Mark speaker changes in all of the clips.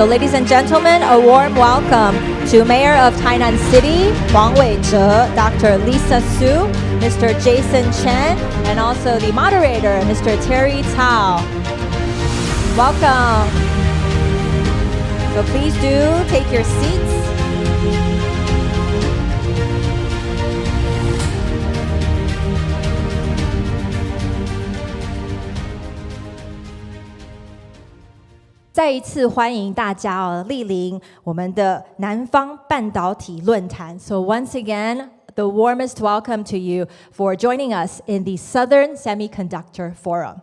Speaker 1: So, ladies and gentlemen, a warm welcome to Mayor of Tainan City, Huang Weizhe, Dr. Lisa Su, Mr. Jason Chen, and also the moderator, Mr. Terry Cao. Welcome. So please do take your seats. "再一次欢迎大家莅临我们的南方半导体论坛。So once again, the warmest welcome to you for joining us in the Southern Semiconductor Forum.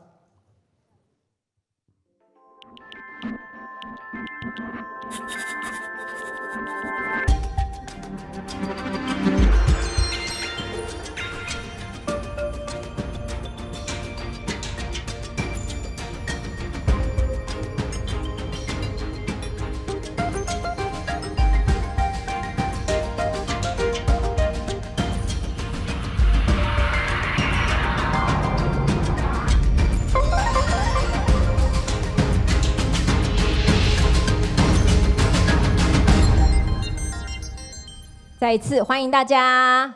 Speaker 1: 再一次欢迎大家。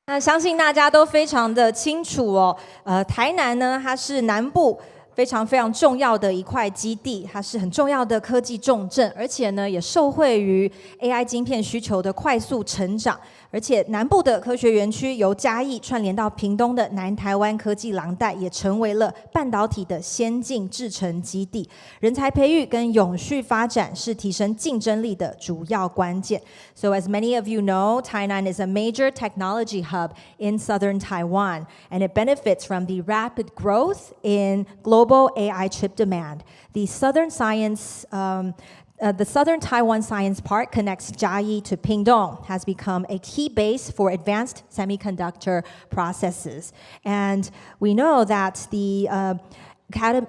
Speaker 1: 那相信大家都非常的清楚哦，台南呢，它是南部非常重要的一块基地，它是很重要的科技重镇，而且呢，也受惠于 AI 晶片需求的快速成长。而且南部的科学园区由嘉义串联到屏东的南台湾科技廊带，也成为了半导体的先进制程基地。人才培育跟永续发展是提升竞争力的主要关键。So as many of you know, Tainan is a major technology hub in southern Taiwan, and it benefits from the rapid growth in global AI chip demand. The Southern Taiwan Science Park connects Jiayi to Pingdong, has become a key base for advanced semiconductor processes. And we know that the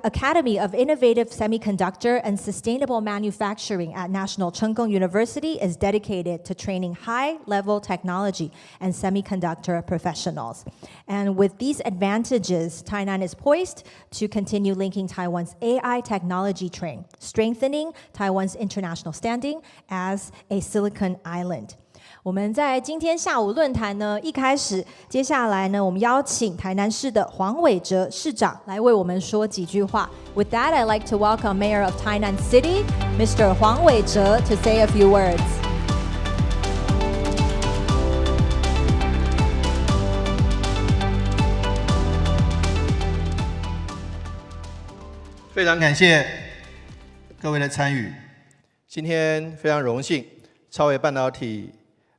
Speaker 1: Academy of Innovative Semiconductor and Sustainable Manufacturing at National Cheng Kung University is dedicated to training high-level technology and semiconductor professionals. And with these advantages, Tainan is poised to continue linking Taiwan's AI technology train, strengthening Taiwan's international standing as a Silicon Island. 我们在今天下午论坛呢，一开始，接下来呢，我们邀请台南市的黄伟哲市长来为我们说几句话。With that, I'd like to welcome Mayor of Tainan City, Mr. 黄伟哲, to say a few words.
Speaker 2: 非常感谢各位的参与。今天非常荣幸，超微半导体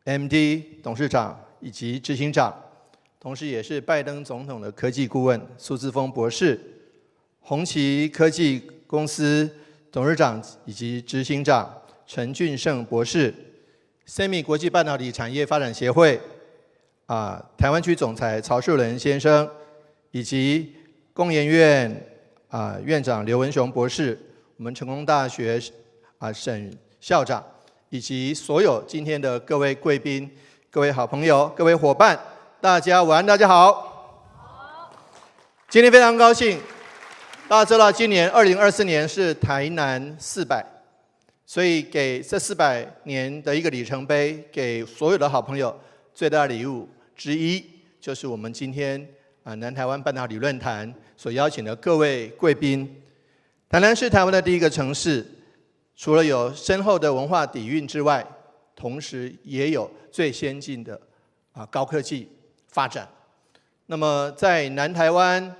Speaker 2: MD 董事长以及执行长，同时也是拜登总统的科技顾问苏姿丰博士，红旗科技公司董事长以及执行长陈俊胜博士，Semi 国际半导体产业发展协会台湾区总裁曹树仁先生，以及工研院院长刘文雄博士，我们成功大学沈校长。以及所有今天的各位贵宾、各位好朋友、各位伙伴，大家晚安，大家好。今天非常高兴，大家知道今年2024年是台南400，所以给这400年的一个里程碑，给所有的好朋友最大的礼物之一，就是我们今天南台湾半导体论坛所邀请的各位贵宾。台南是台湾的第一个城市。除了有深厚的文化底蕴之外，同时也有最先进的高科技发展。那么在南台湾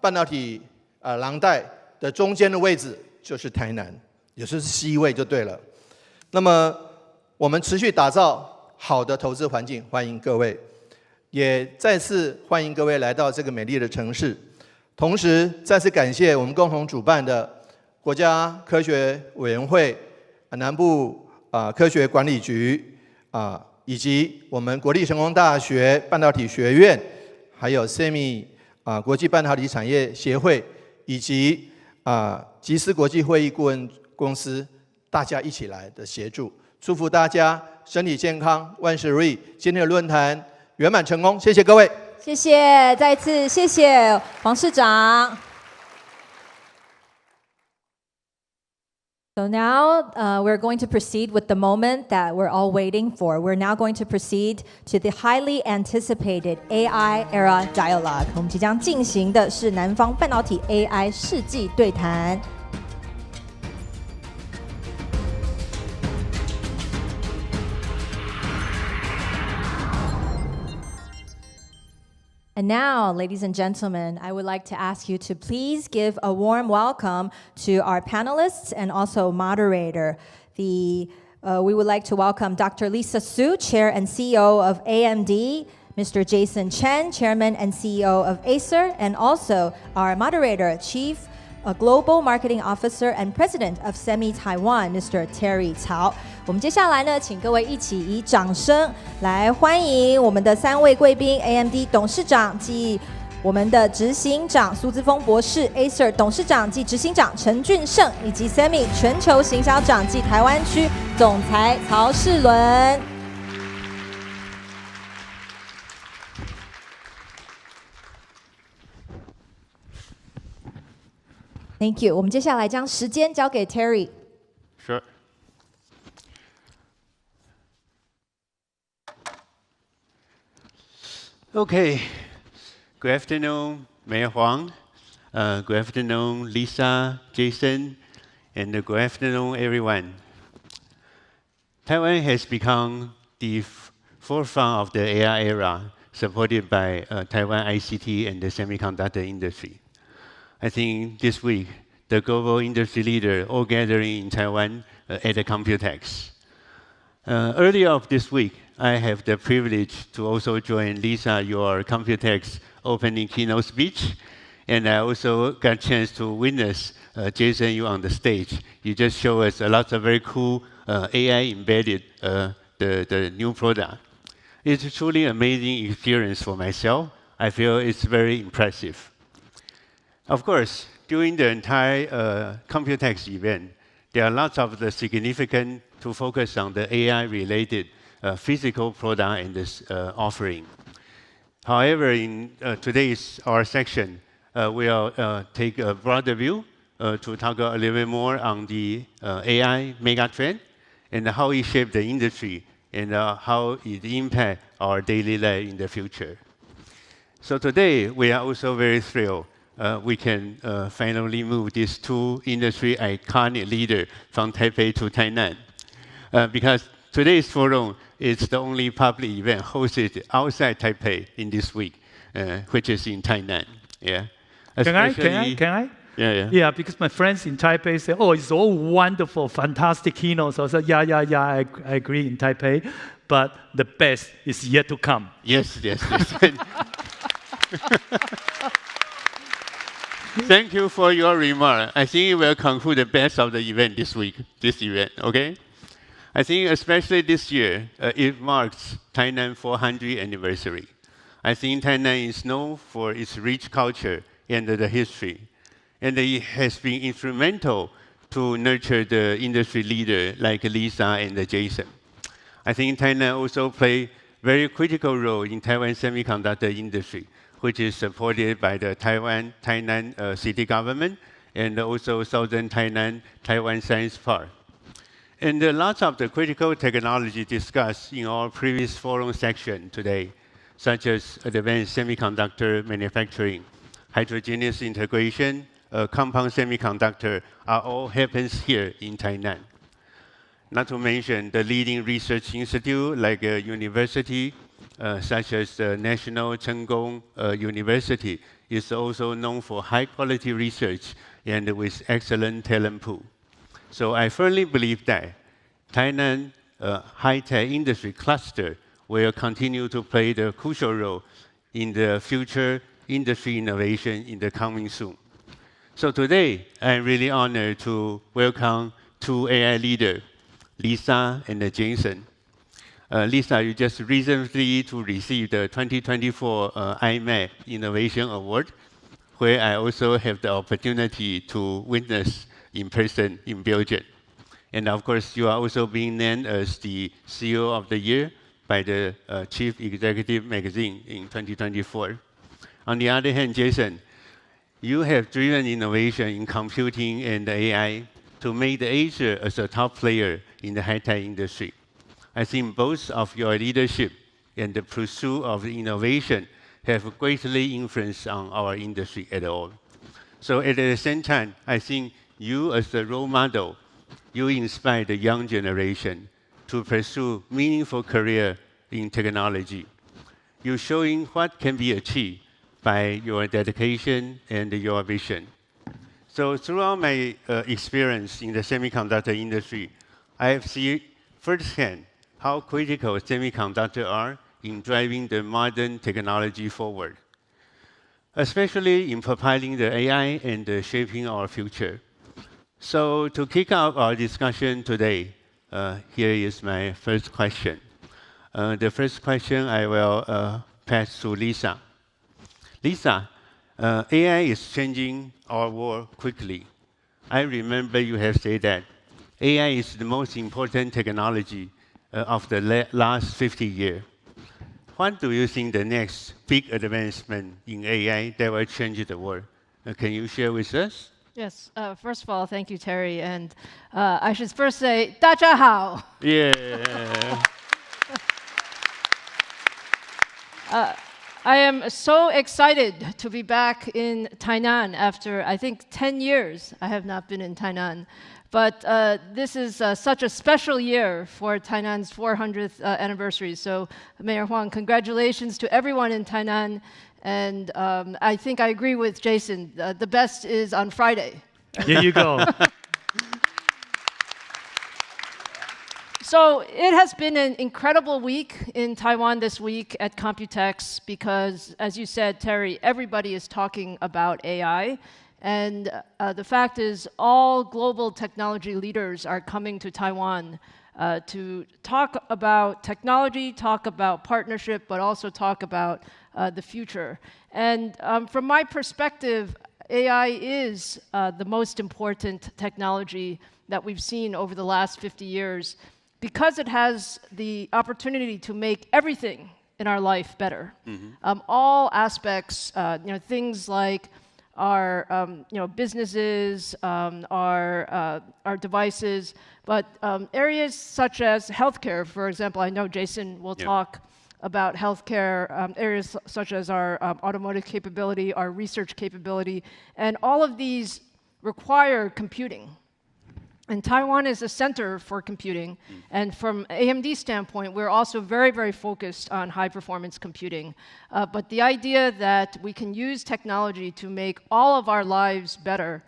Speaker 2: 半导体廊带的中间的位置就是台南，也就是 C 位就对了。那么我们持续打造好的投资环境，欢迎各位，也再次欢迎各位来到这个美丽的城市。同时再次感谢我们共同主办的国家科学委员会、南部科学管理局以及我们国立成功大学半导体学院，还有 Semi 国际半导体产业协会，以及集思国际会议顾问公司，大家一起来的协助，祝福大家身体健康，万事如意。今天的论坛圆满成功，谢谢各位。
Speaker 1: 谢谢，再一次谢谢黄市长。So now we're going to proceed with the moment that we're all waiting for. We're now going to proceed to the highly anticipated AI era dialogue. 我们即将进行的是南方半导体 AI 世纪对谈。And now, ladies and gentlemen, I would like to ask you to please give a warm welcome to our panelists and also moderator. We would like to welcome Dr. Lisa Su, Chair and CEO of AMD, Mr. Jason Chen, Chairman and CEO of Acer, and also our moderator, Chief Global Marketing Officer and President of SEMI Taiwan, Mr. Terry Cao. 我们接下来呢，请各位一起以掌声来欢迎我们的3位贵宾 ：AMD 董事长暨我们的执行长苏姿丰博士 ，Acer 董事长暨执行长陈俊胜，以及 SEMI 全球行销长暨台湾区总裁曹世伦。Thank you. 我们接下来将时间交给 Terry.
Speaker 3: Sure. Okay. Good afternoon, Mayor Huang. Good afternoon, Lisa, Jason, and good afternoon, everyone. Taiwan has become the forefront of the AI era, supported by Taiwan ICT and the semiconductor industry. I think this week, the global industry leaders all gathering in Taiwan at the Computex. Earlier of this week, I have the privilege to also join Lisa, your Computex opening keynote speech, and I also got a chance to witness Jason, you on the stage. You just show us a lot of very cool AI embedded the new product. It's truly amazing experience for myself. I feel it's very impressive. Of course, during the entire Computex event, there are lots of the significant to focus on the AI-related physical product and this offering. However, in today's our section, we'll take a broader view to talk a little bit more on the AI megatrend and how it shapes the industry and how it impacts our daily life in the future. So today, we are also very thrilled we can finally move these two industry iconic leaders from Taipei to Tainan. Because today's forum is the only public event hosted outside Taipei in this week, which is in Tainan. Yeah.
Speaker 4: Can I?
Speaker 3: Yeah.
Speaker 4: Yeah, because my friends in Taipei say, oh, it's all wonderful, fantastic keynotes. So I said, yeah, I agree in Taipei, but the best is yet to come.
Speaker 3: Yes. Thank you for your remark. I think it will conclude the best of the event this week, this event, okay? I think especially this year, it marks Tainan 400th anniversary. I think Tainan is known for its rich culture and the history. And it has been instrumental to nurture the industry leader like Lisa and Jason. I think Tainan also plays a very critical role in Taiwan's semiconductor industry, which is supported by the Tainan city government and also Southern Taiwan Science Park. And lots of the critical technology discussed in our previous forum section today, such as advanced semiconductor manufacturing, heterogeneous integration, compound semiconductor, are all happens here in Tainan. Not to mention the leading research institute like a university, such as the National Cheng Kung University, is also known for high-quality research and with excellent talent pool. So I firmly believe that Tainan high-tech industry cluster will continue to play the crucial role in the future industry innovation in the coming soon. So today, I'm really honored to welcome two AI leaders, Lisa and Jason. Lisa, you just recently received the 2024 IMAC Innovation Award, where I also have the opportunity to witness in person in Belgium. And of course, you are also being named as the CEO of the Year by the Chief Executive Magazine in 2024. On the other hand, Jason, you have driven innovation in computing and AI to make Asia as a top player in the high-tech industry. I think both of your leadership and the pursuit of innovation have greatly influenced on our industry at all. So at the same time, I think you as a role model, you inspire the young generation to pursue meaningful career in technology. You're showing what can be achieved by your dedication and your vision. So throughout my experience in the semiconductor industry, I have seen firsthand how critical semiconductors are in driving the modern technology forward, especially in propelling the AI and shaping our future. So to kick off our discussion today, here is my first question. The first question I will pass to Lisa. Lisa, AI is changing our world quickly. I remember you have said that AI is the most important technology of the last 50 years. What do you think the next big advancement in AI that will change the world? Can you share with us?
Speaker 5: Yes. First of all, thank you, Terry. And I should first say, 大家好.
Speaker 3: Yeah.
Speaker 5: I am so excited to be back in Tainan after, I think, 10 years I have not been in Tainan. But this is such a special year for Tainan's 400th anniversary. So, Mayor Huang, congratulations to everyone in Tainan. And I think I agree with Jason. The best is on Friday.
Speaker 4: Here you go.
Speaker 5: So it has been an incredible week in Taiwan this week at Computex because, as you said, Terry, everybody is talking about AI. And the fact is, all global technology leaders are coming to Taiwan to talk about technology, talk about partnership, but also talk about the future. And from my perspective, AI is the most important technology that we've seen over the last 50 years because it has the opportunity to make everything in our life better. All aspects, things like our businesses, our devices, but areas such as healthcare, for example. I know Jason will talk about healthcare, areas such as our automotive capability, our research capability, and all of these require computing. And Taiwan is a center for computing. And from AMD standpoint, we're also very, very focused on high-performance computing. But the idea that we can use technology to make all of our lives better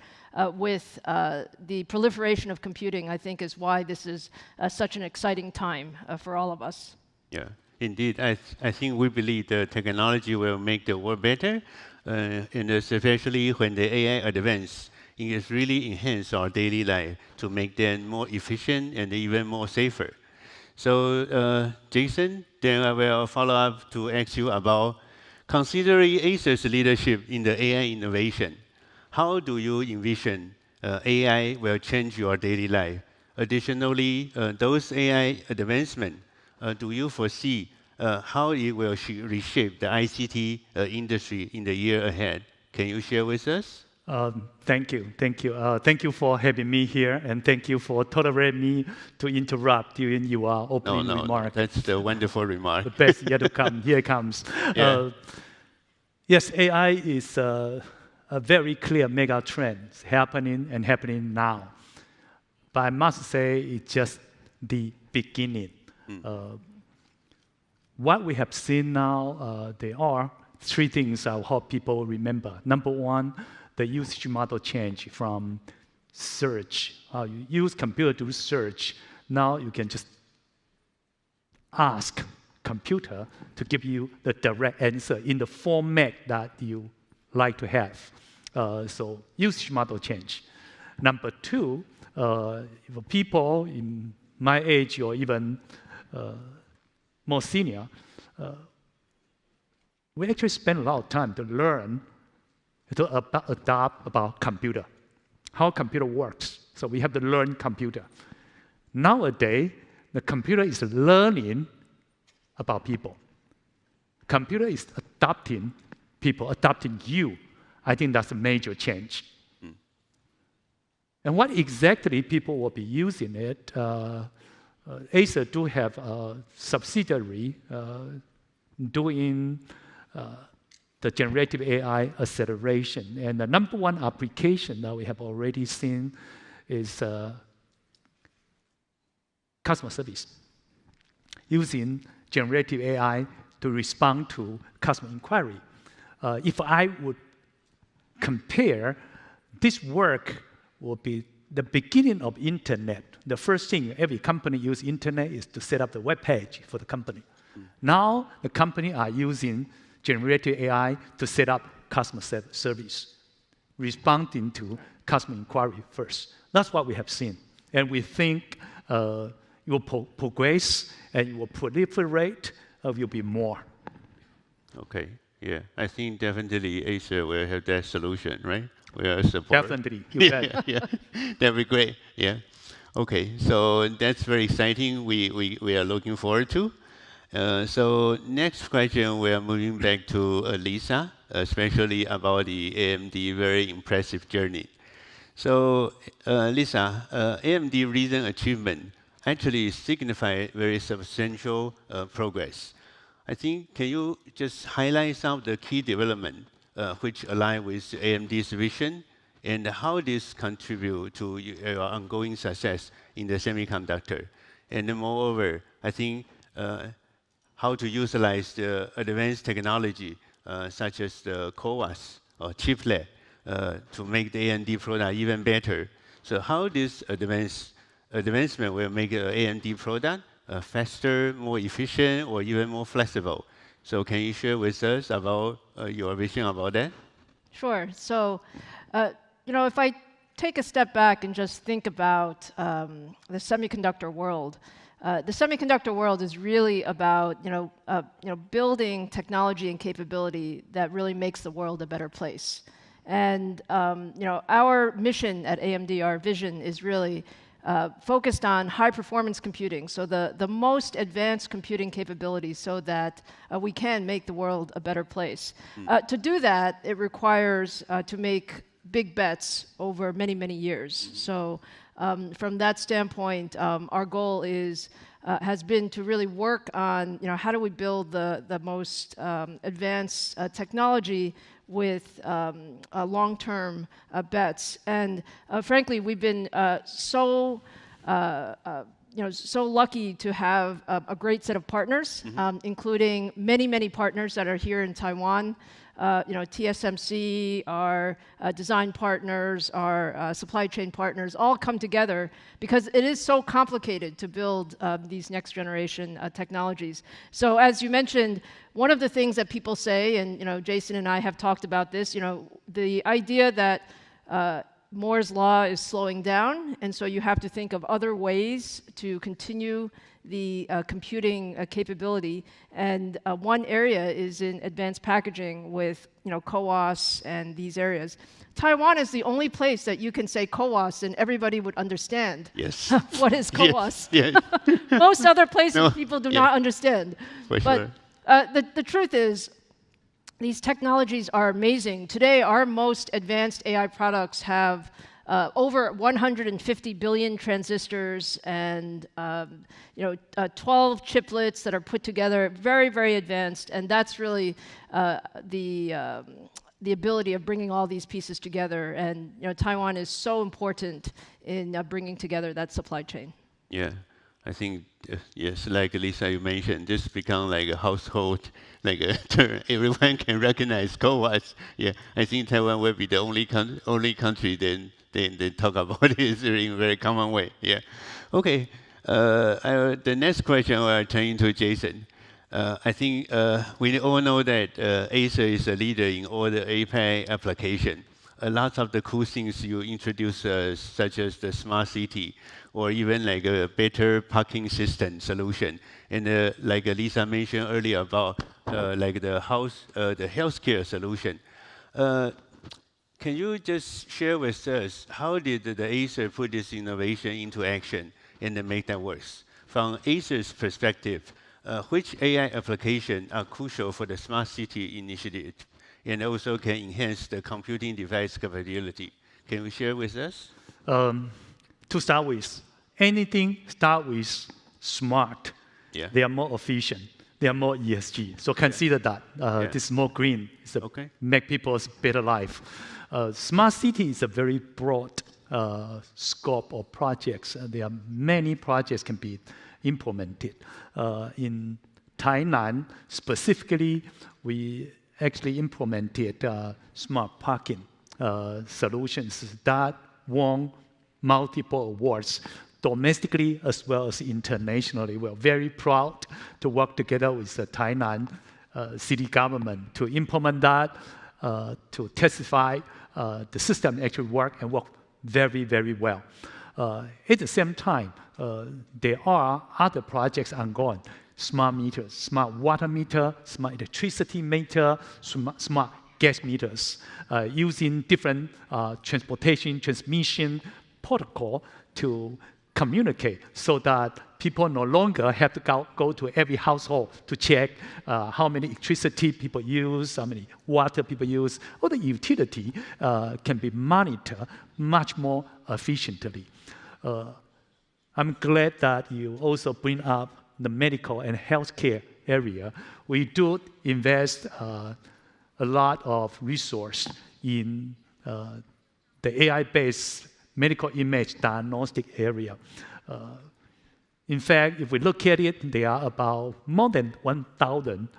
Speaker 5: with the proliferation of computing, I think, is why this is such an exciting time for all of us.
Speaker 3: Yeah, indeed. I think we believe the technology will make the world better, and especially when the AI advances. It has really enhanced our daily life to make them more efficient and even more safer. So, Jason, then I will follow up to ask you about considering Asia's leadership in the AI innovation. How do you envision AI will change your daily life? Additionally, those AI advancements, do you foresee how it will reshape the ICT industry in the year ahead? Can you share with us?
Speaker 4: Thank you. Thank you for having me here, and thank you for tolerating me to interrupt during your opening remark.
Speaker 3: No, that's the wonderful remark.
Speaker 4: The best yet to come. Here it comes.
Speaker 3: Yeah.
Speaker 4: Yes, AI is a very clear mega trend happening now. But I must say it's just the beginning. What we have seen now, there are three things I hope people remember. Number one, the usage model change from search. You use computer to search. Now you can just ask computer to give you the direct answer in the format that you like to have. So usage model change. Number two, for people in my age or even more senior, we actually spend a lot of time to learn to adapt about computer, how computer works. So we have to learn computer. Nowadays, the computer is learning about people. Computer is adapting people, adapting you. I think that's a major change. And what exactly people will be using it, Acer do have a subsidiary doing the generative AI acceleration. And the number one application that we have already seen is customer service, using generative AI to respond to customer inquiry. If I would compare, this work will be the beginning of internet. The first thing every company use internet is to set up the web page for the company. Now the company are using generative AI to set up customer service, responding to customer inquiry first. That's what we have seen. And we think it will progress and it will proliferate, will be more.
Speaker 3: Okay, yeah. I think definitely Acer will have that solution, right? We are support.
Speaker 4: Definitely, you bet.
Speaker 3: Yeah, that'd be great, yeah. Okay, so that's very exciting. We are looking forward to. So next question, we are moving back to Lisa, especially about the AMD very impressive journey. So Lisa, AMD recent achievement actually signify very substantial progress. I think, can you just highlight some of the key development which align with AMD's vision, and how this contribute to your ongoing success in the semiconductor? And then moreover, I think how to utilize the advanced technology such as the CoWoS or chiplet to make the AMD product even better. So how this advancement will make an AMD product faster, more efficient, or even more flexible? So can you share with us about your vision about that?
Speaker 5: Sure. So, if I take a step back and just think about the semiconductor world, the semiconductor world is really about building technology and capability that really makes the world a better place. And our mission at AMD, our vision, is really focused on high-performance computing, so the most advanced computing capabilities, so that we can make the world a better place. To do that, it requires to make big bets over many, many years. So from that standpoint, our goal has been to really work on how do we build the most advanced technology with long-term bets. And frankly, we've been so lucky to have a great set of partners, including many, many partners that are here in Taiwan. TSMC, our design partners, our supply chain partners, all come together because it is so complicated to build these next generation technologies. So as you mentioned, one of the things that people say, and Jason and I have talked about this, the idea that Moore's law is slowing down, and so you have to think of other ways to continue the computing capability. And one area is in advanced packaging with CoWoS and these areas. Taiwan is the only place that you can say CoWoS and everybody would understand.
Speaker 3: Yes.
Speaker 5: What is CoWoS?
Speaker 3: Yes.
Speaker 5: Most other places people do not understand.
Speaker 3: For
Speaker 5: but
Speaker 3: sure.
Speaker 5: The truth is, these technologies are amazing. Today, our most advanced AI products have over 150 billion transistors and 12 chiplets that are put together, very, very advanced. And that's really the ability of bringing all these pieces together. And Taiwan is so important in bringing together that supply chain.
Speaker 3: Yeah. I think, yes, like Lisa, you mentioned, this become like a household, like a term. Everyone can recognize CoWoS. Yeah, I think Taiwan will be the only country then they talk about it in a very common way. Yeah. Okay. The next question we are turning to Jason. I think we all know that Acer is a leader in all the APAC application. A lot of the cool things you introduced, such as the smart city, or even like a better parking system solution. And like Lisa mentioned earlier about like the healthcare solution. Can you just share with us how did the Acer put this innovation into action and then make that work? From Acer's perspective, which AI applications are crucial for the smart city initiative and also can enhance the computing device capability? Can you share with us?
Speaker 4: To start with, anything start with smart.
Speaker 3: Yeah.
Speaker 4: They are more efficient. They are more ESG. So consider that. This is more green. It's make people's better life. Smart city is a very broad scope of projects. There are many projects can be implemented. In Tainan, specifically, we actually implemented smart parking solutions that won multiple awards, domestically as well as internationally. We're very proud to work together with the Tainan city government to implement that, to testify the system actually work and work very, very well. At the same time, there are other projects ongoing. Smart meters, smart water meter, smart electricity meter, smart gas meters, using different transportation transmission protocol to communicate so that people no longer have to go to every household to check how many electricity people use, how many water people use. All the utility can be monitored much more efficiently. I'm glad that you also bring up the medical and healthcare area. We do invest a lot of resource in the AI-based medical image diagnostic area. In fact, if we look at it, there are about more than 1,000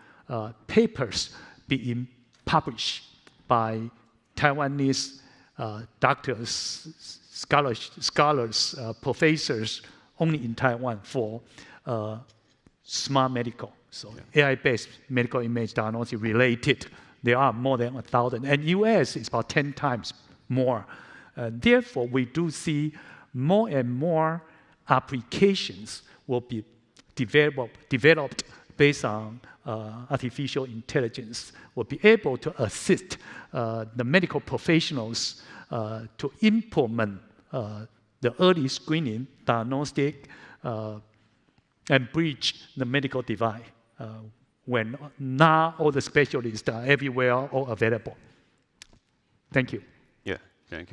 Speaker 4: papers being published by Taiwanese doctors, scholars, professors, only in Taiwan for smart medical. So AI-based medical image diagnosis related, there are more than 1,000. And US is about 10 times more. Therefore, we do see more and more applications will be developed based on artificial intelligence, will be able to assist the medical professionals to implement the early screening, diagnostic, and bridge the medical divide when not all the specialists are everywhere or available. Thank you.
Speaker 3: Yeah, thank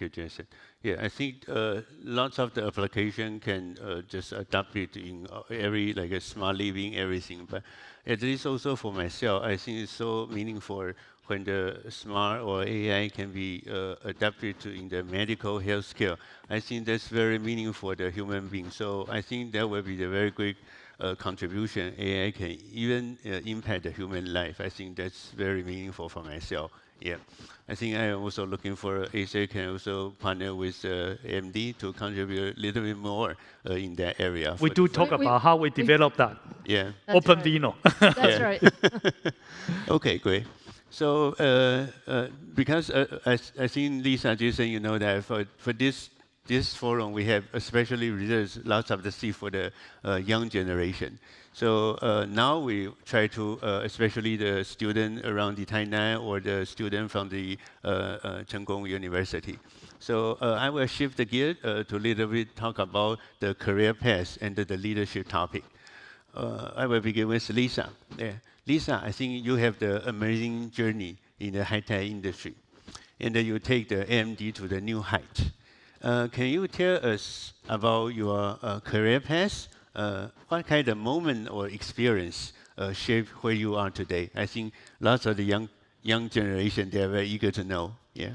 Speaker 3: you, Jason. Yeah, I think lots of the application can just adopt it in every like a smart living, everything. But at least also for myself, I think it's so meaningful when the smart or AI can be adapted to in the medical healthcare. I think that's very meaningful for the human being. So I think that will be the very great contribution. AI can even impact the human life. I think that's very meaningful for myself. Yeah, I think I am also looking for Asia can also partner with AMD to contribute a little bit more in that area.
Speaker 4: We do talk about how we develop that.
Speaker 3: Yeah.
Speaker 4: Open
Speaker 5: right.
Speaker 4: Vino.
Speaker 5: That's right.
Speaker 3: Okay, great. So because I think Lisa, Jason, you know that for this forum we have especially reserved lots of the seat for the young generation. So now we try to, especially the student around the Tainan or the student from the Cheng Kung University. So I will shift the gear to a little bit talk about the career path and the leadership topic. I will begin with Lisa. Yeah. Lisa, I think you have the amazing journey in the high-tech industry, and then you take the AMD to the new height. Can you tell us about your career path? What kind of moment or experience shaped where you are today? I think lots of the young generation, they are very eager to know. Yeah.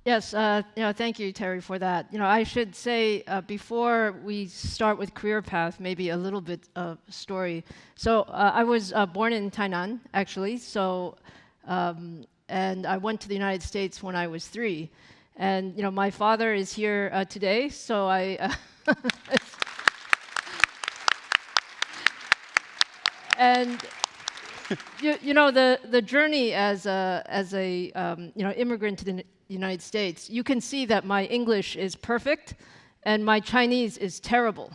Speaker 5: Yes, thank you, Terry, for that. I should say before we start with career path, maybe a little bit of story. So I was born in Tainan, actually. So, and I went to the United States when I was 3. And my father is here today, so I. And the journey as a immigrant to the United States, you can see that my English is perfect and my Chinese is terrible.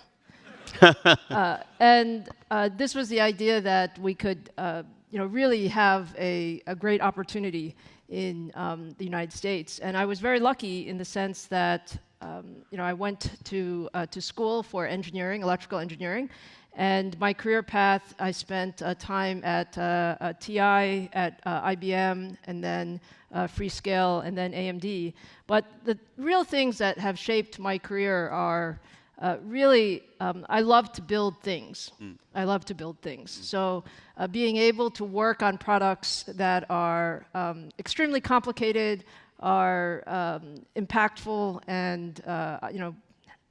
Speaker 5: And this was the idea that we could really have a great opportunity in the United States. And I was very lucky in the sense that I went to school for engineering, electrical engineering, And my career path, I spent time at TI, at IBM, and then Freescale, and then AMD. But the real things that have shaped my career are really, I love to build things. I love to build things. So being able to work on products that are extremely complicated, are impactful, and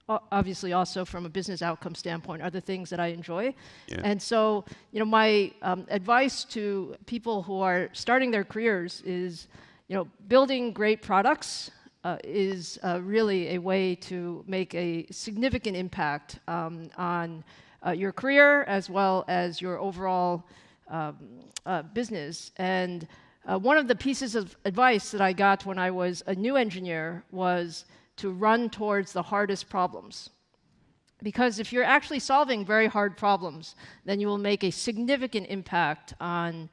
Speaker 5: obviously also from a business outcome standpoint are the things that I enjoy. Yeah. And so, my advice to people who are starting their careers is, building great products is really a way to make a significant impact on your career as well as your overall business. And one of the pieces of advice that I got when I was a new engineer was to run towards the hardest problems. Because if you're actually solving very hard problems, then you will make a significant impact on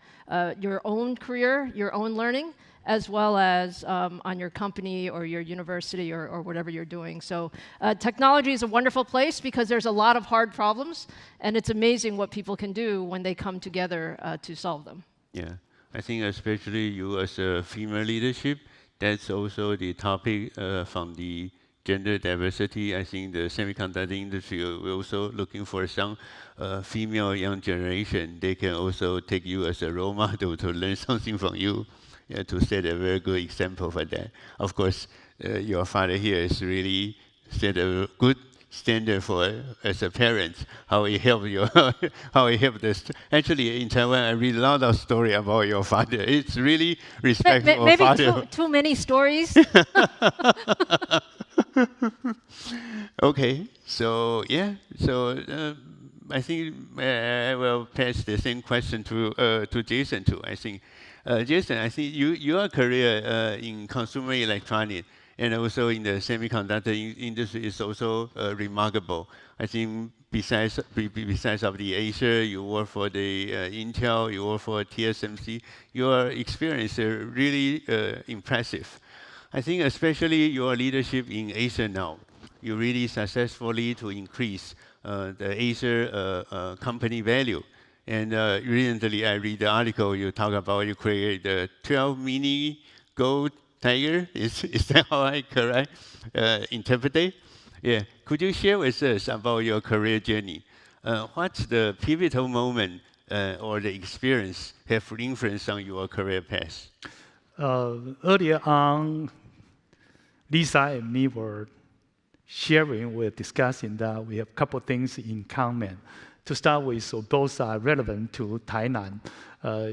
Speaker 5: your own career, your own learning, as well as on your company or your university or whatever you're doing. So technology is a wonderful place because there's a lot of hard problems, and it's amazing what people can do when they come together to solve them.
Speaker 3: Yeah, I think especially you as a female leadership, that's also the topic from the gender diversity. I think the semiconductor industry we're also looking for some female young generation. They can also take you as a role model to learn something from you, to set a very good example for that. Of course, your father here is really set a good standard for as a parent, how he helped you, how he helped us. Actually, in Taiwan, I read a lot of story about your father. It's really respectful
Speaker 5: maybe
Speaker 3: father.
Speaker 5: Too many stories.
Speaker 3: Okay, so yeah, so I think I will pass the same question to Jason too. I think, Jason, I think your career in consumer electronics and also in the semiconductor industry is also remarkable. I think besides of the Acer, you work for the Intel, you work for TSMC, your experience is really impressive. I think especially your leadership in Acer now, you really successfully to increase the Acer company value. And recently I read the article you talk about you create the 12 mini gold tiger. Is that how I correct interpret it? Yeah. Could you share with us about your career journey? What's the pivotal moment or the experience have influence on your career path?
Speaker 4: Earlier on, Lisa and me were discussing that we have a couple of things in common. To start with, so both are relevant to Tainan.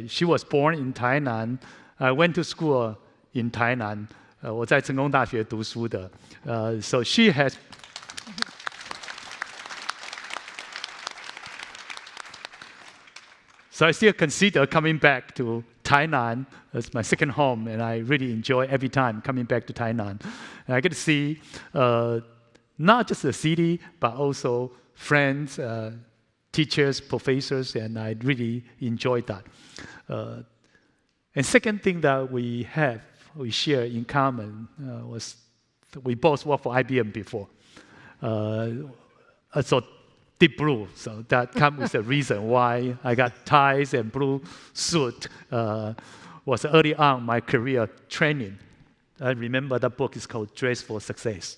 Speaker 4: She was born in Tainan. I went to school in Tainan. 我在成功大学读书的。So she has. So I still consider coming back to Tainan as my second home, and I really enjoy every time coming back to Tainan. And I get to see not just the city, but also friends, teachers, professors, and I really enjoyed that. And second thing that we share in common was we both worked for IBM before. So deep blue, so that comes with a reason why I got ties and blue suit. Was early on my career training. I remember that book is called Dress for Success.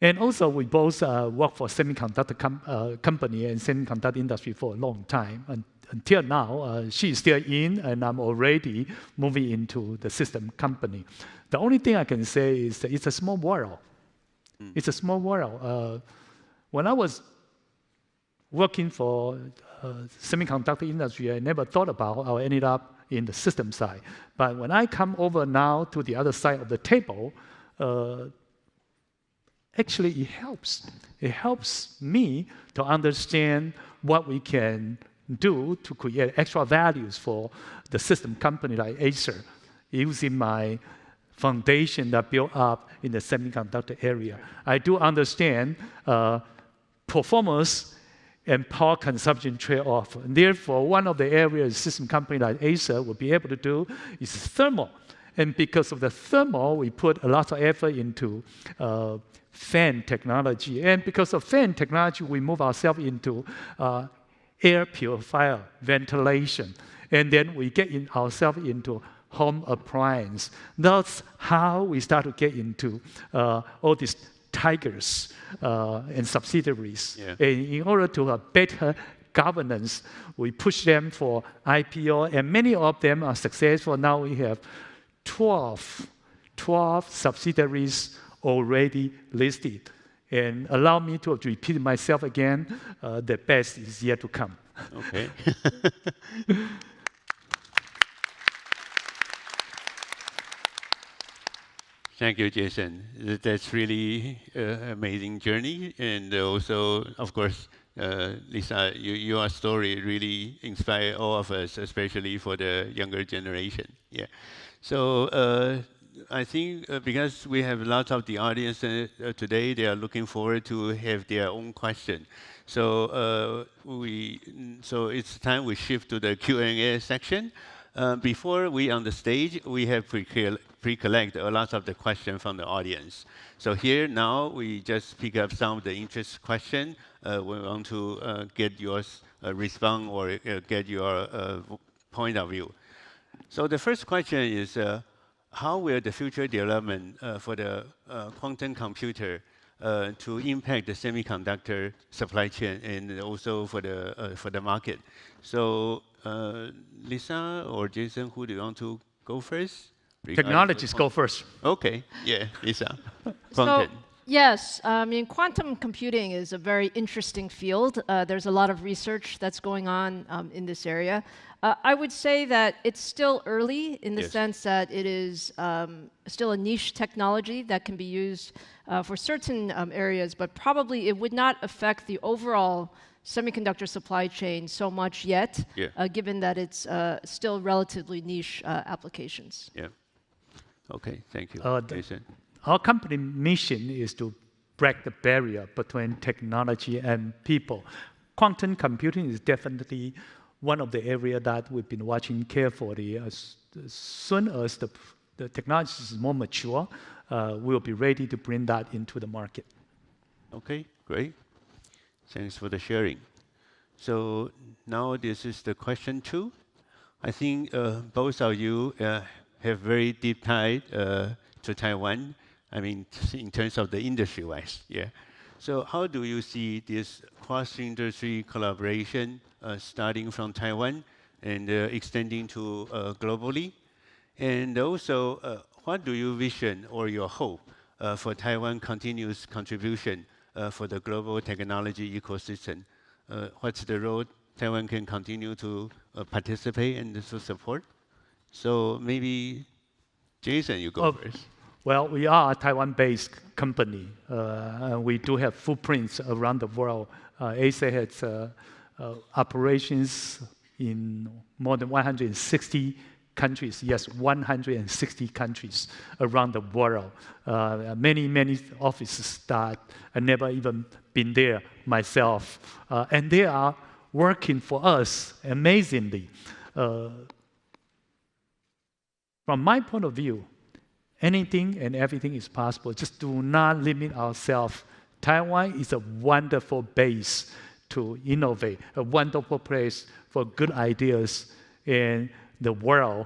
Speaker 4: And also, we both worked for semiconductor company and semiconductor industry for a long time. Until now, she's still in, and I'm already moving into the system company. The only thing I can say is that it's a small world. It's a small world. When I was working for semiconductor industry, I never thought about how I ended up in the system side. But when I come over now to the other side of the table, actually it helps. It helps me to understand what we can do to create extra values for the system company like Acer, using my foundation that built up in the semiconductor area. I do understand performance and power consumption trade-off. And therefore, one of the areas system company like Acer will be able to do is thermal. And because of the thermal, we put a lot of effort into fan technology. And because of fan technology, we move ourselves into air purifier, ventilation. And then we get ourselves into home appliance. That's how we start to get into all these tigers and subsidiaries.
Speaker 3: Yeah.
Speaker 4: And in order to have better governance, we push them for IPO, and many of them are successful. Now we have 12 subsidiaries already listed. And allow me to repeat myself again, the best is yet to come.
Speaker 3: Okay. Thank you, Jason. That's really amazing journey. And also, of course, Lisa, your story really inspired all of us, especially for the younger generation. Yeah. So I think because we have lots of the audience today, they are looking forward to have their own question. So it's time we shift to the Q&A section. Before we on the stage, we have pre-collect a lot of the questions from the audience. So here now we just pick up some of the interest question. We want to get your response or get your point of view. So the first question is, how will the future development for the quantum computer to impact the semiconductor supply chain and also for the market? So Lisa or Jason, who do you want to go first?
Speaker 4: Technologies go first.
Speaker 3: Okay, yeah, Lisa.
Speaker 5: So, yes, I mean, quantum computing is a very interesting field. There's a lot of research that's going on in this area. I would say that it's still early in the sense that it is still a niche technology that can be used for certain areas, but probably it would not affect the overall semiconductor supply chain so much yet, given that it's still relatively niche applications.
Speaker 3: Yeah. Okay, thank you, Jason.
Speaker 4: Our company mission is to break the barrier between technology and people. Quantum computing is definitely one of the areas that we've been watching carefully. As soon as the technology is more mature, we'll be ready to bring that into the market.
Speaker 3: Okay, great. Thanks for the sharing. So now this is the question 2. I think both of you have very deep tie to Taiwan. I mean, in terms of the industry-wise, yeah. So how do you see this cross-industry collaboration starting from Taiwan and extending to globally? And also, what do you vision or your hope for Taiwan continuous contribution for the global technology ecosystem? What's the role Taiwan can continue to participate and to support? So maybe, Jason, you go first.
Speaker 4: Well, we are a Taiwan-based company. We do have footprints around the world. ASA has operations in more than 160 countries. Yes, 160 countries around the world. Many offices that I've never even been there myself. And they are working for us amazingly. From my point of view, anything and everything is possible. Just do not limit ourselves. Taiwan is a wonderful base to innovate, a wonderful place for good ideas, and the world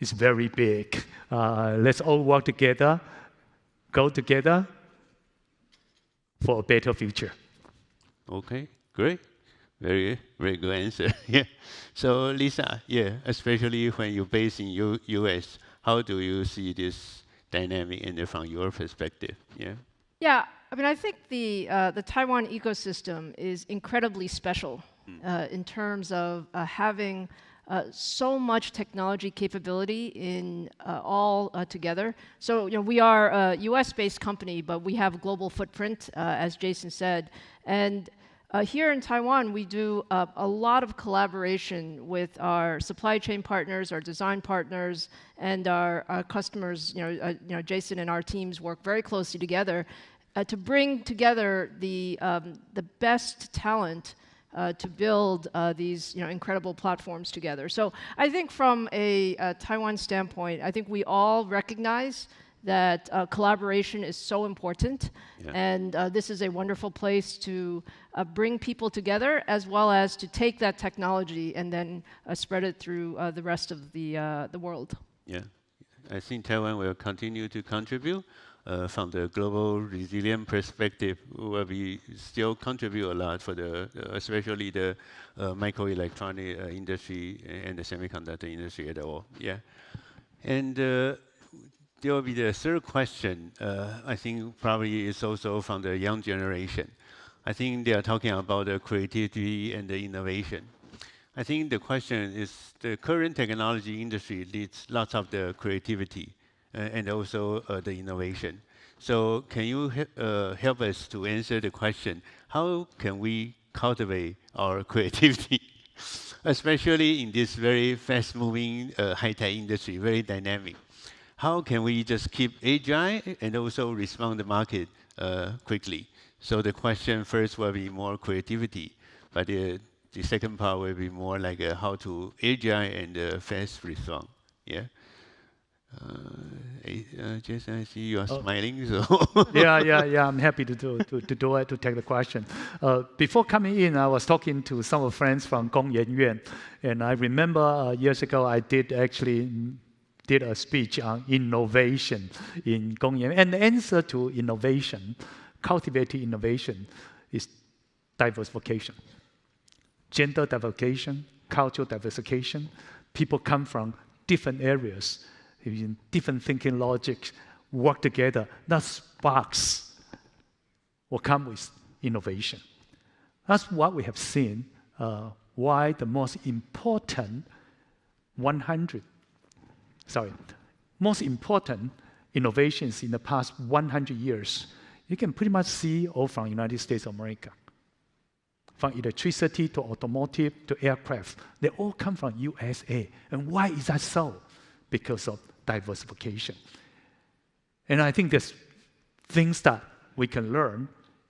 Speaker 4: is very big. Let's all work together, go together for a better future.
Speaker 3: Okay, great. Very good answer. Yeah. So Lisa, especially when you're based in U.S., how do you see this dynamic and from your perspective? Yeah.
Speaker 5: Yeah, I mean, I think the Taiwan ecosystem is incredibly special in terms of having so much technology capability in all together. So we are a U.S.-based company, but we have a global footprint, as Jason said, and here in Taiwan, we do a lot of collaboration with our supply chain partners, our design partners, and our customers. Jason and our teams work very closely together to bring together the best talent to build these incredible platforms together. So I think from a Taiwan standpoint, I think we all recognize that collaboration is so important, and this is a wonderful place to bring people together, as well as to take that technology and then spread it through the rest of the world.
Speaker 3: Yeah, I think Taiwan will continue to contribute. From the global resilient perspective, where we still contribute a lot for especially the microelectronic industry and the semiconductor industry at all. Yeah, and there will be the third question. I think probably is also from the young generation. I think they are talking about the creativity and the innovation. I think the question is the current technology industry needs lots of the creativity and also the innovation. So can you help us to answer the question, how can we cultivate our creativity, especially in this very fast-moving high-tech industry, very dynamic? How can we just keep agile and also respond to the market quickly? So the question first will be more creativity, but the second part will be more like how to agile and fast respond. Yeah. Jason, I see you are smiling. So
Speaker 4: yeah. I'm happy to do it, to take the question. Before coming in, I was talking to some of friends from Gongyan, and I remember years ago I did a speech on innovation in Gongyan, and the answer to innovation, cultivating innovation, is diversification, gender diversification, cultural diversification. People come from different areas, in different thinking logics, work together. That sparks will come with innovation. That's what we have seen, why the most important innovations in the past 100 years, you can pretty much see all from United States of America. From electricity to automotive to aircraft, they all come from USA. And why is that so? Because of diversification. And I think there's things that we can learn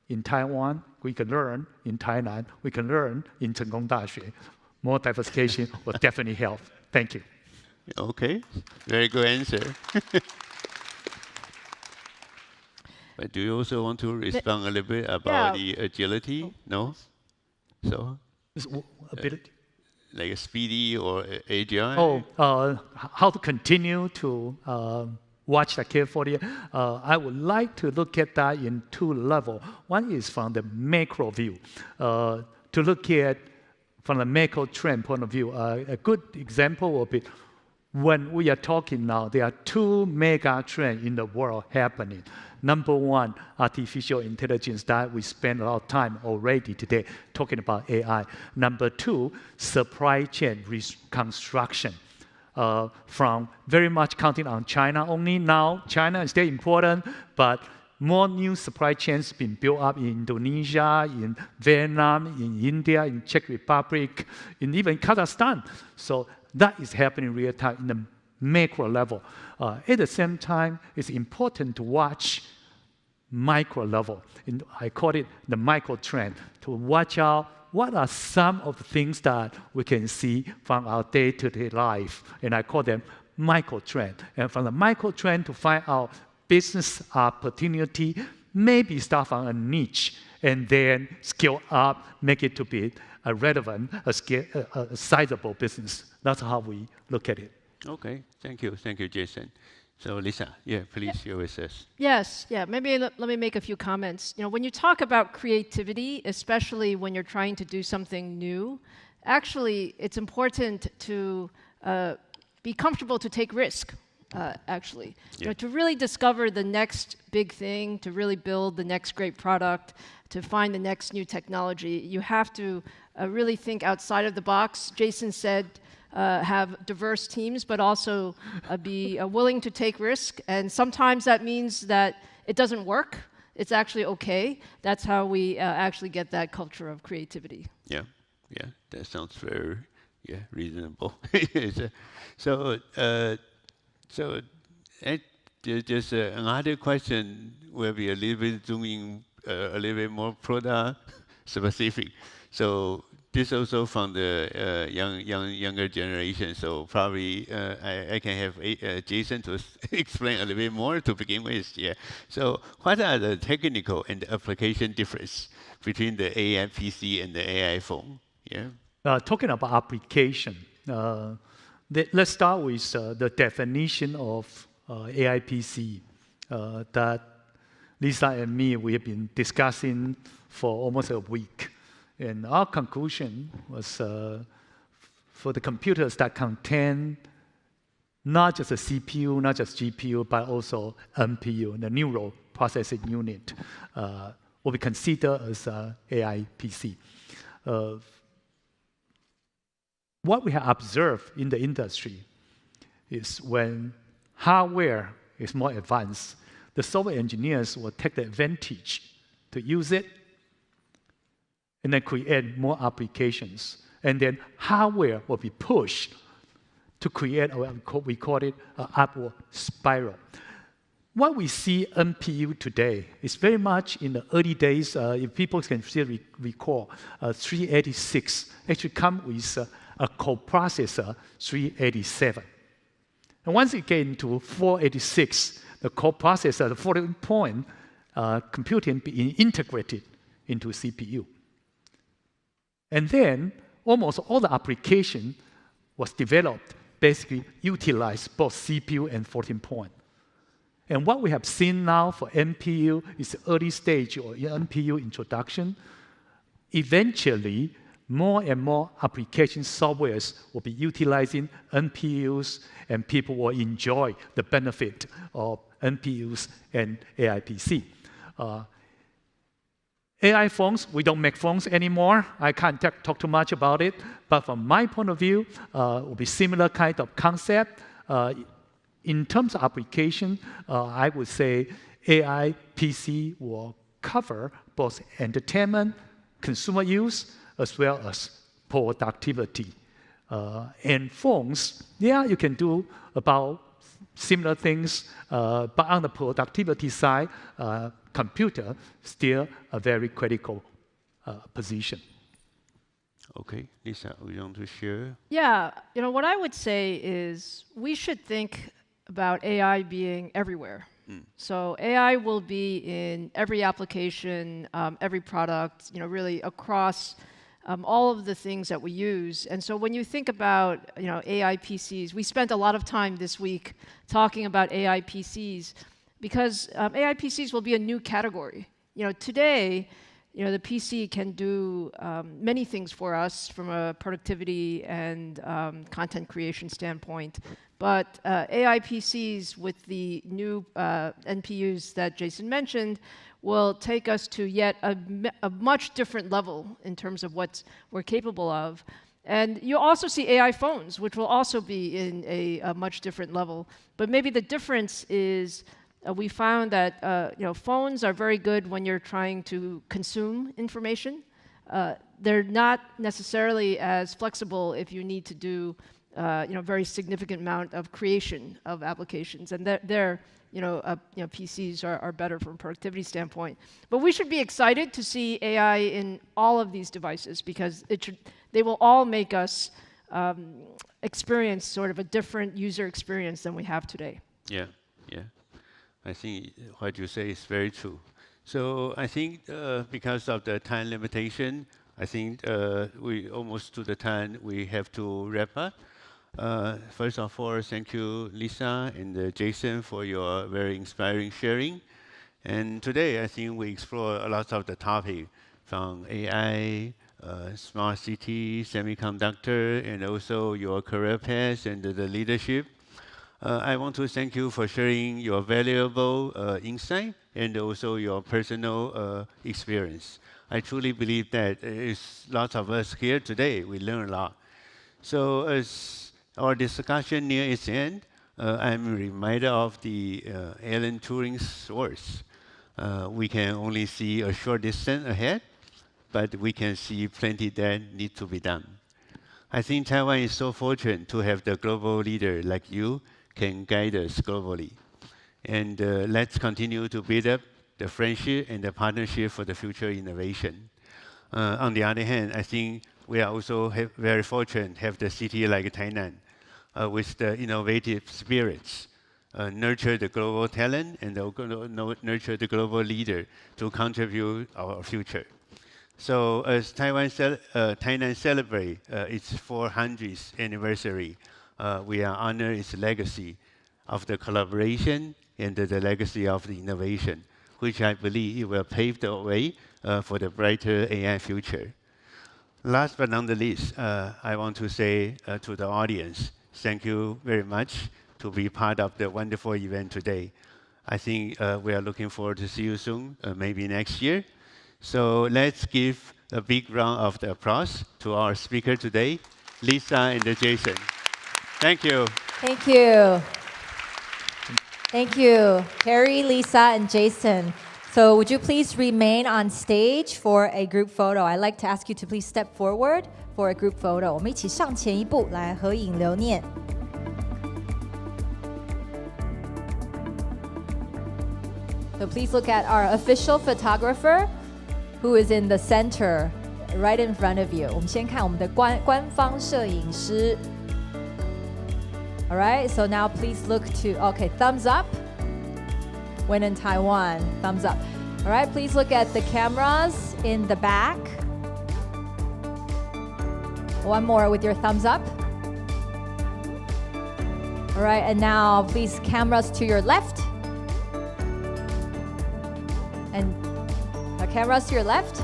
Speaker 4: in Taiwan, we can learn in Thailand, we can learn in Cheng Kung Daxue. More diversification will definitely help. Thank you.
Speaker 3: Okay, very good answer. But do you also want to respond a little bit about the agility? No? So?
Speaker 4: Ability?
Speaker 3: Like a speedy or agile?
Speaker 4: How to continue to watch that carefully. I would like to look at that in two levels. One is from the macro view, to look at from the macro trend point of view. A good example will be when we are talking now, there are two mega trends in the world happening. Number one, artificial intelligence, that we spend a lot of time already today talking about AI. Number two, supply chain reconstruction. From very much counting on China only. Now, China is still important, but more new supply chains being built up in Indonesia, in Vietnam, in India, in Czech Republic, in even Kazakhstan. So that is happening real time in the macro level. At the same time, it's important to watch micro level. I call it the micro trend, to watch out what are some of the things that we can see from our day-to-day life. And I call them micro trend. And from the micro trend to find out business opportunity, maybe start from a niche and then scale up, make it to be a relevant, a sizable business. That's how we look at it.
Speaker 3: Okay, thank you, Jason. So Lisa, please share with us.
Speaker 5: Yes, maybe let me make a few comments. When you talk about creativity, especially when you're trying to do something new, actually it's important to be comfortable to take risk, actually. To really discover the next big thing, to really build the next great product, to find the next new technology, you have to really think outside of the box. Jason said, have diverse teams, but also be willing to take risk. And sometimes that means that it doesn't work. It's actually okay. That's how we actually get that culture of creativity.
Speaker 3: Yeah, that sounds very reasonable. So just another question will be a little bit zooming, a little bit more product specific. So this also from the younger generation, so probably I can have Jason to explain a little bit more to begin with. Yeah. So what are the technical and application difference between the AI PC and the AI phone? Yeah.
Speaker 4: Talking about application, let's start with the definition of AI PC that Lisa and me, we have been discussing for almost a week. And our conclusion was for the computers that contain not just a CPU, not just GPU, but also NPU, the neural processing unit, what we consider as AI PC. What we have observed in the industry is when hardware is more advanced, the software engineers will take the advantage to use it and then create more applications. And then hardware will be pushed to create what we call it an upward spiral. What we see NPU today is very much in the early days, if people can still recall, 386 actually come with a coprocessor 387. And once you get into 486, the coprocessor, the floating point computing being integrated into CPU. And then almost all the application was developed, basically utilized both CPU and floating point. And what we have seen now for NPU is the early stage or NPU introduction. Eventually, more and more application softwares will be utilizing NPUs, and people will enjoy the benefit of NPUs and AI PC. AI phones, we don't make phones anymore. I can't talk too much about it. But from my point of view, it will be similar kind of concept. In terms of application, I would say AI PC will cover both entertainment, consumer use, as well as productivity. And phones, yeah, you can do about similar things, but on the productivity side, computer still a very critical position.
Speaker 3: Okay, Lisa, would you want to share?
Speaker 5: Yeah, what I would say is we should think about AI being everywhere. So AI will be in every application, every product, really across all of the things that we use. And so when you think about AI PCs, we spent a lot of time this week talking about AI PCs because AI PCs will be a new category. Today, the PC can do many things for us from a productivity and content creation standpoint. But AI PCs with the new NPUs that Jason mentioned will take us to yet a much different level in terms of what we're capable of. And you also see AI phones, which will also be in a much different level. But maybe the difference is we found that phones are very good when you're trying to consume information. They're not necessarily as flexible if you need to do very significant amount of creation of applications, and PCs are better from a productivity standpoint. But we should be excited to see AI in all of these devices because they will all make us experience sort of a different user experience than we have today.
Speaker 3: Yeah. I think what you say is very true. So I think because of the time limitation, I think we almost to the time we have to wrap up. First of all, thank you, Lisa and Jason, for your very inspiring sharing. And today, I think we explore a lot of the topic from AI, smart city, semiconductor, and also your career path and the leadership. I want to thank you for sharing your valuable insight and also your personal experience. I truly believe that lots of us here today, we learn a lot. So as our discussion near its end, I'm reminded of the Alan Turing's words. We can only see a short distance ahead, but we can see plenty that need to be done. I think Taiwan is so fortunate to have the global leader like you can guide us globally. And let's continue to build up the friendship and the partnership for the future innovation. On the other hand, I think we are also very fortunate to have the city like Tainan with the innovative spirits, nurture the global talent and nurture the global leader to contribute our future. So as Tainan celebrate its 400th anniversary, we are honor its legacy of the collaboration and the legacy of the innovation, which I believe will pave the way for the brighter AI future. Last but not the least, I want to say to the audience, thank you very much to be part of the wonderful event today. I think we are looking forward to see you soon, maybe next year. So let's give a big round of applause to our speaker today, Lisa and Jason. Thank you.
Speaker 1: Thank you. Thank you, Harry, Lisa, and Jason. So would you please remain on stage for a group photo? I'd like to ask you to please step forward for a group photo. 我们一起上前一步来合影留念。So please look at our official photographer who is in the center, right in front of you. 我们先看我们的官方摄影师。All right, so now please look to, okay, thumbs up. When in Taiwan, thumbs up. All right, please look at the cameras in the back. One more with your thumbs up. All right, and now please cameras to your left. And cameras to your left.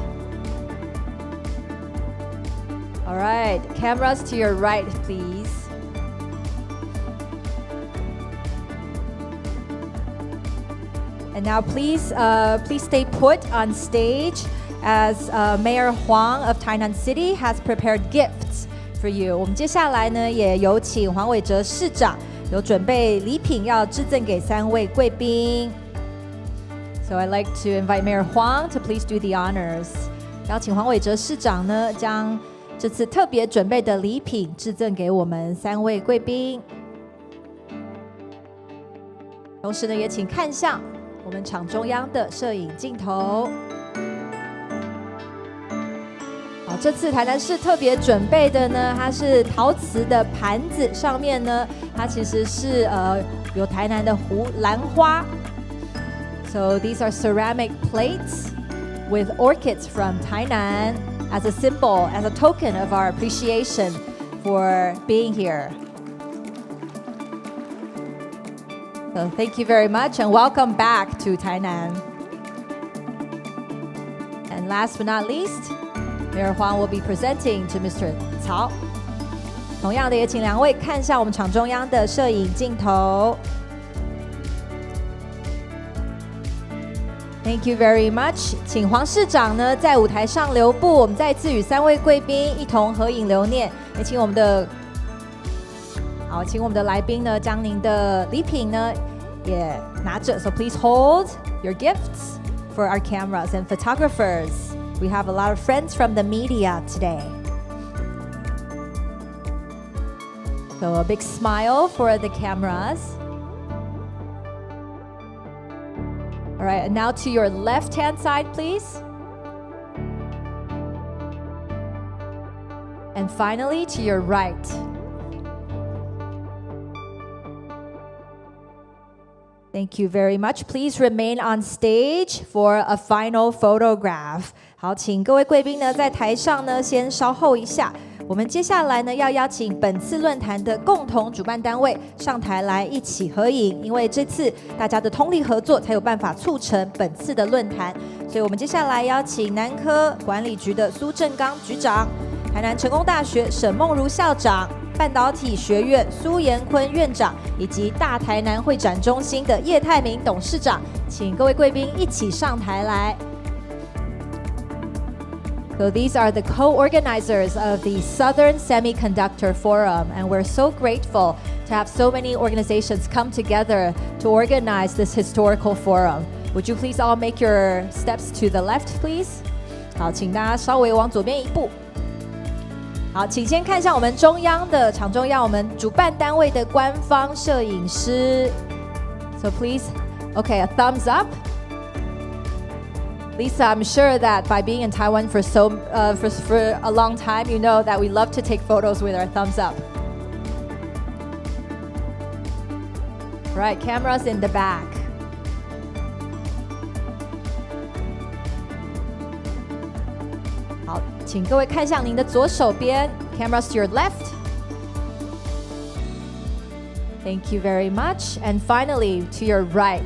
Speaker 1: All right, cameras to your right, please. And now please stay put on stage as Mayor Huang of Tainan City has prepared gifts for you. 我们接下来呢，也有请黄伟哲市长有准备礼品要致赠给3位贵宾。So I'd like to invite Mayor Huang to please do the honors. 邀请黄伟哲市长呢，将这次特别准备的礼品致赠给我们3位贵宾。同时呢，也请看向我们场中央的摄影镜头。好，这次台南市特别准备的呢，它是陶瓷的盘子，上面呢，它其实是有台南的兰花。So these are ceramic plates with orchids from Tainan as a symbol, as a token of our appreciation for being here. So thank you very much and welcome back to Tainan. And last but not least, Mayor Huang will be presenting to Mr. Cao. 同样的，也请2位看向我们场中央的摄影镜头。Thank you very much. 请黄市长呢在舞台上留步，我们再次与3位贵宾一同合影留念。也请我们的来宾呢将您的礼品呢也拿着。So please hold your gifts for our cameras and photographers. We have a lot of friends from the media today. So a big smile for the cameras. All right, and now to your left-hand side, please. And finally, to your right. Thank you very much. Please remain on stage for a final photograph. 好，请各位贵宾呢在台上呢先稍后一下。我们接下来呢要邀请本次论坛的共同主办单位上台来一起合影，因为这次大家的通力合作才有办法促成本次的论坛。所以我们接下来邀请南科管理局的苏正刚局长、台南成功大学沈梦如校长、半导体学院苏延坤院长以及大台南会展中心的叶泰明董事长，请各位贵宾一起上台来。So these are the co-organizers of the Southern Semiconductor Forum, and we're so grateful to have so many organizations come together to organize this historical forum. Would you please all make your steps to the left, please? 好，请大家稍微往左边一步。好，请先看向我们中央的场中央，我们主办单位的官方摄影师。So please, okay, a thumbs up. Lisa, I'm sure that by being in Taiwan for a long time, you know that we love to take photos with our thumbs up. Right, cameras in the back. Hảo，请各位看向您的左手边 ，cameras to your left. Thank you very much. And finally, to your right.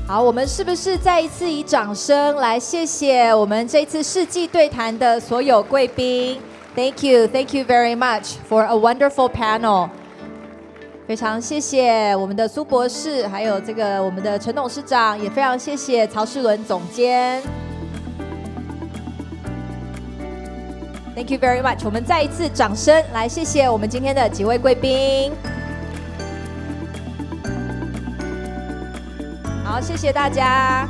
Speaker 1: 好，我们是不是再一次以掌声来谢谢我们这次世纪对谈的所有贵宾 ？Thank you very much for a wonderful panel。非常谢谢我们的苏博士，还有我们的陈董事长，也非常谢谢曹世伦总监。Thank you very much。我们再一次掌声来谢谢我们今天的几位贵宾。好，谢谢大家。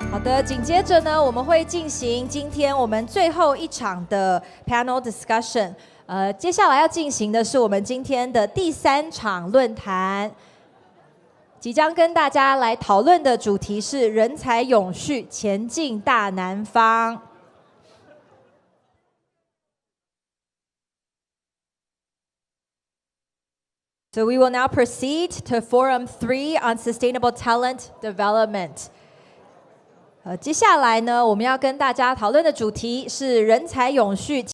Speaker 1: 好的，紧接着呢，我们会进行今天我们最后一场的 panel discussion。接下来要进行的是我们今天的第3场论坛。即将跟大家来讨论的主题是人才永续，前进大南方。So we will now proceed to Forum 3 on Sustainable Talent Development. 接下来呢，我们要跟大家讨论的主题是人才永续。